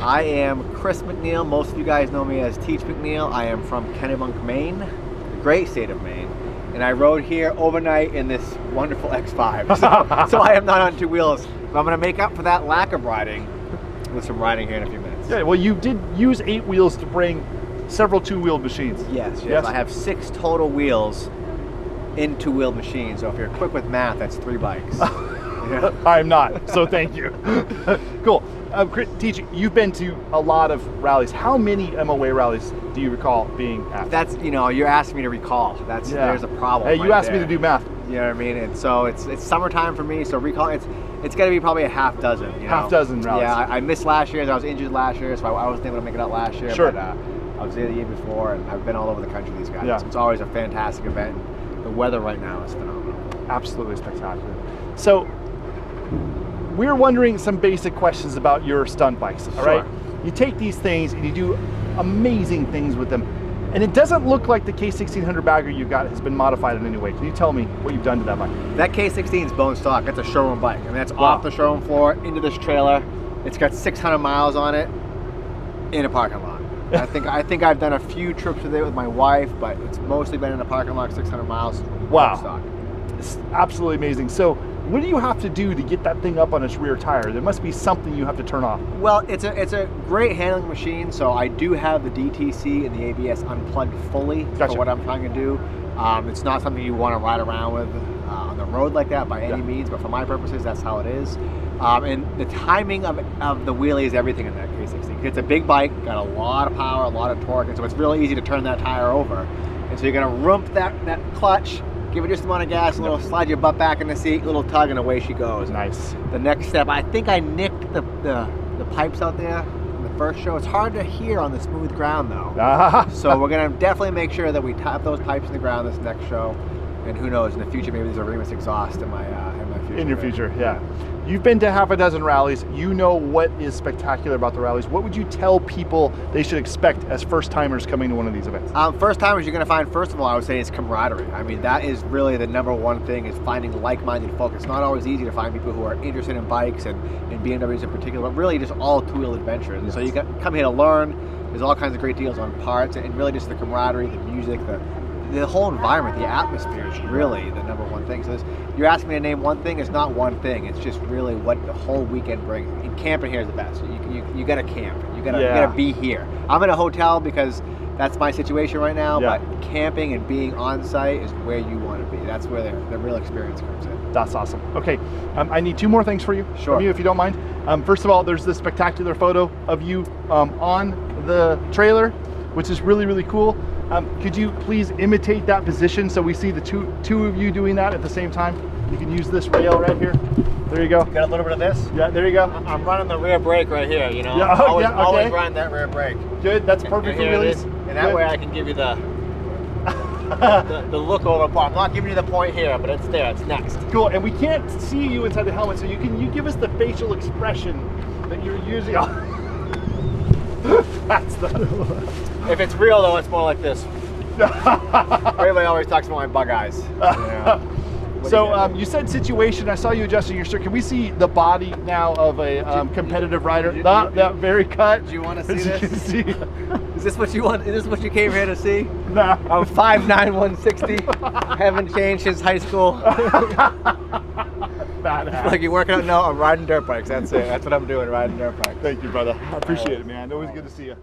I am Chris McNeil. Most of you guys know me as Teach McNeil. I am from Kennebunk, Maine, the great state of Maine. And I rode here overnight in this wonderful X5. So I am not on two wheels. But I'm going to make up for that lack of riding with some riding here in a few minutes. Yeah, well, you did use 8 wheels to bring several two-wheeled machines. Yes. I have 6 total wheels in two-wheeled machines. So if you're quick with math, that's 3 bikes. Yeah. I'm not, so thank you. Cool. Teach, you've been to a lot of rallies. How many MOA rallies do you recall being at? That's, you're asking me to recall. There's a problem. Hey, you asked me to do math. You know what I mean? And so it's summertime for me, so recall it's got to be probably a half dozen. Half dozen rallies. Yeah, I missed last year. I was injured last year, so I wasn't able to make it out last year. Sure. But I was there the year before, and I've been all over the country with these guys. Yeah. It's always a fantastic event. The weather right now is phenomenal. Absolutely spectacular. So we're wondering some basic questions about your stunt bikes, all right? You take these things and you do amazing things with them. And it doesn't look like the K1600 bagger you got has been modified in any way. Can you tell me what you've done to that bike? That K16 is bone stock. That's a showroom bike. I mean, that's off the showroom floor into this trailer. It's got 600 miles on it in a parking lot. I think I've done a few trips with it with my wife, but it's mostly been in a parking lot, 600 miles. Wow. Stock. It's absolutely amazing. So what do you have to do to get that thing up on its rear tire? There must be something you have to turn off. Well, it's a great handling machine, so I do have the DTC and the ABS unplugged fully for what I'm trying to do. It's not something you want to ride around with on the road like that by any means, but for my purposes, that's how it is. And the timing of the wheelie is everything in that K16. It's a big bike, got a lot of power, a lot of torque, and so it's really easy to turn that tire over. And so you're going to rump that clutch, give it just a amount of gas, a little slide your butt back in the seat, a little tug, and away she goes. Nice. The next step, I think I nicked the pipes out there in the first show. It's hard to hear on the smooth ground though. So we're gonna definitely make sure that we tap those pipes in the ground this next show. And who knows, in the future, maybe there's a Remus exhaust in my future. In your future, yeah. You've been to half a dozen rallies. You know what is spectacular about the rallies. What would you tell people they should expect as first-timers coming to one of these events? First-timers, you're going to find, first of all, I would say is camaraderie. I mean, that is really the #1 thing, is finding like-minded folks. It's not always easy to find people who are interested in bikes and BMWs in particular, but really just all two-wheel adventures. And so you come here to learn. There's all kinds of great deals on parts, and really just the camaraderie, the music, the whole environment, the atmosphere is really the #1 thing. So you're asking me to name one thing, it's not one thing. It's just really what the whole weekend brings. And camping here is the best. You gotta camp. You gotta be here. I'm in a hotel because that's my situation right now, but camping and being on site is where you want to be. That's where the real experience comes in. That's awesome. Okay, I need 2 more things for you, from you, if you don't mind. First of all, there's this spectacular photo of you on the trailer, which is really, really cool. Could you please imitate that position so we see the two of you doing that at the same time? You can use this rail right here. There you go. Got a little bit of this? Yeah, there you go. I'm running the rear brake right here, you know? Yeah, always run that rear brake. Good, that's perfect for release. And that way I can give you the look over part. I'm not giving you the point here, but it's there, it's next. Cool, and we can't see you inside the helmet, so you give us the facial expression that you're using. That's the... If it's real though, it's more like this. Everybody always talks about my bug eyes. So you said situation. I saw you adjusting your shirt. Can we see the body now of a competitive rider? That very cut. Do you want to see this? Is this what you want? Is this what you came here to see? Nah. I'm 5'9", 160. Haven't changed since high school. Like you working out? No, I'm riding dirt bikes. That's it. That's what I'm doing, riding dirt bikes. Thank you, brother. I appreciate it, man. Always good to see you.